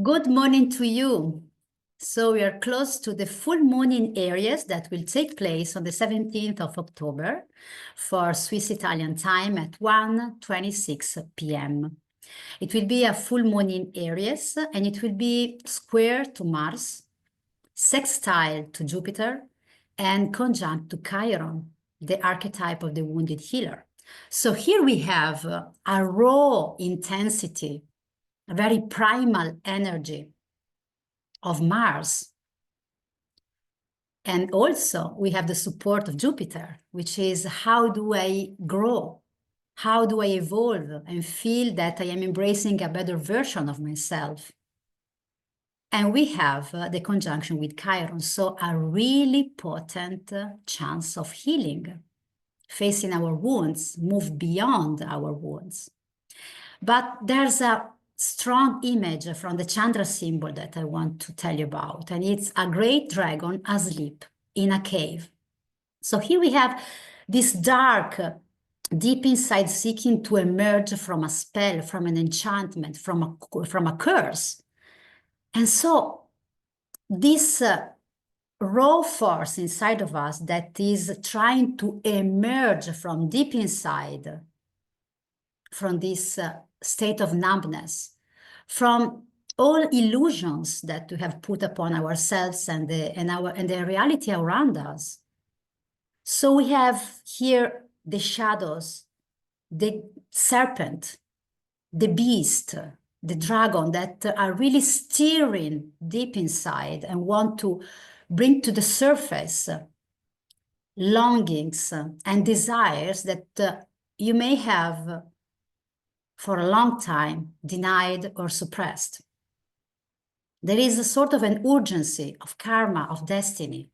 Good morning to you. So we are close to the full moon in Aries that will take place on the 17th of October for Swiss Italian time at 1:26 p.m. It will be a full moon in Aries and it will be square to Mars, sextile to Jupiter, and conjunct to Chiron, the archetype of the wounded healer. So here we have a raw intensity, a very primal energy of Mars. And also we have the support of Jupiter, which is how do I grow? How do I evolve and feel that I am embracing a better version of myself? And we have the conjunction with Chiron, so a really potent chance of healing, facing our wounds, move beyond our wounds. But there's a strong image from the Chandra symbol that I want to tell you about, and it's a great dragon asleep in a cave. So here we have this dark, deep inside seeking to emerge from a spell, from an enchantment, from a curse. And so this raw force inside of us that is trying to emerge from deep inside, from this state of numbness, from all illusions that we have put upon ourselves and the reality around us. So we have here the shadows, the serpent, the beast, the dragon that are really stirring deep inside and want to bring to the surface longings and desires that you may have for a long time denied or suppressed. There is a sort of an urgency of karma, of destiny.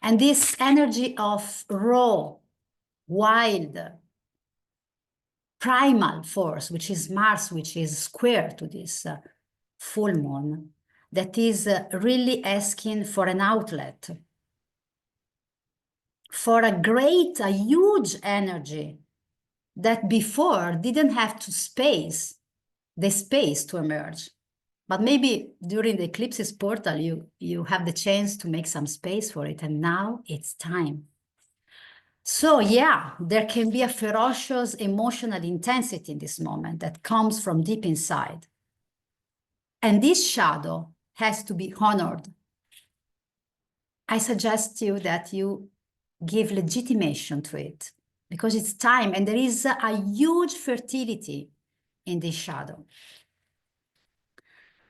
And this energy of raw, wild, primal force, which is Mars, which is square to this full moon, that is really asking for an outlet, for a huge energy that before didn't have the space to emerge. But maybe during the eclipses portal, you have the chance to make some space for it, and now it's time. So yeah, there can be a ferocious emotional intensity in this moment that comes from deep inside. And this shadow has to be honored. I suggest you that you give legitimation to it, because it's time, and there is a huge fertility in this shadow.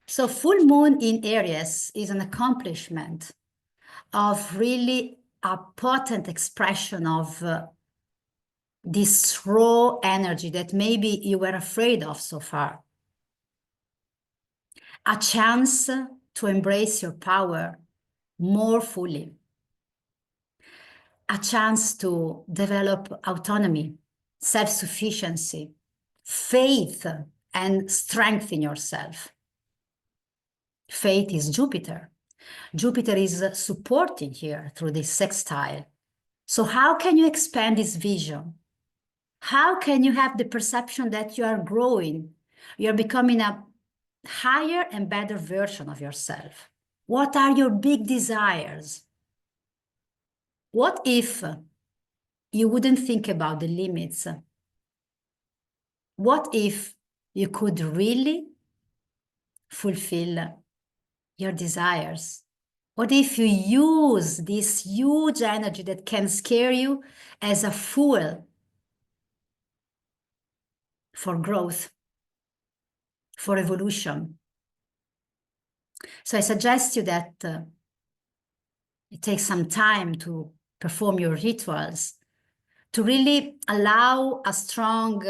So full moon in Aries is an accomplishment of really a potent expression of this raw energy that maybe you were afraid of so far. A chance to embrace your power more fully. A chance to develop autonomy, self-sufficiency, faith, and strength in yourself. Faith is Jupiter. Jupiter is supporting here through this sextile. So how can you expand this vision? How can you have the perception that you are growing? You're becoming a higher and better version of yourself. What are your big desires? What if you wouldn't think about the limits? What if you could really fulfill your desires? What if you use this huge energy that can scare you as a fuel for growth, for evolution? So I suggest you that it takes some time to perform your rituals, to really allow a strong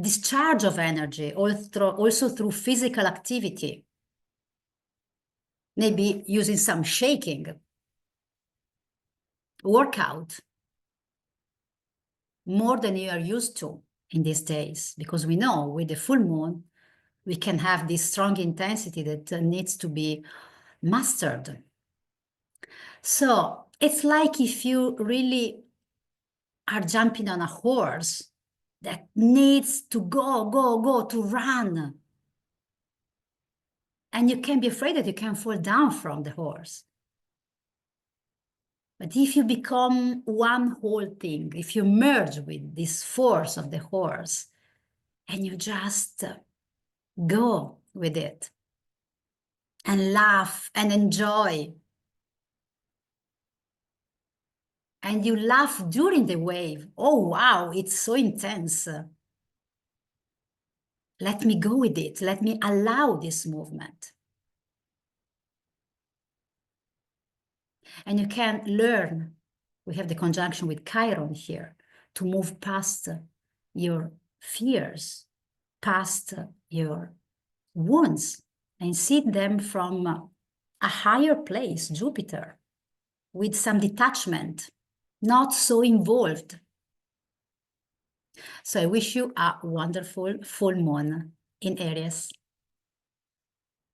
discharge of energy, also through physical activity. Maybe using some shaking, workout, more than you are used to in these days, because we know with the full moon, we can have this strong intensity that needs to be mastered. So it's like if you really are jumping on a horse that needs to go, to run. And you can be afraid that you can fall down from the horse. But if you become one whole thing, if you merge with this force of the horse, and you just go with it and laugh and enjoy, and you laugh during the wave, oh wow, it's so intense. Let me go with it. Let me allow this movement. And you can learn, we have the conjunction with Chiron here, to move past your fears, past your wounds, and see them from a higher place, Jupiter, with some detachment, not so involved. So I wish you a wonderful full moon in Aries.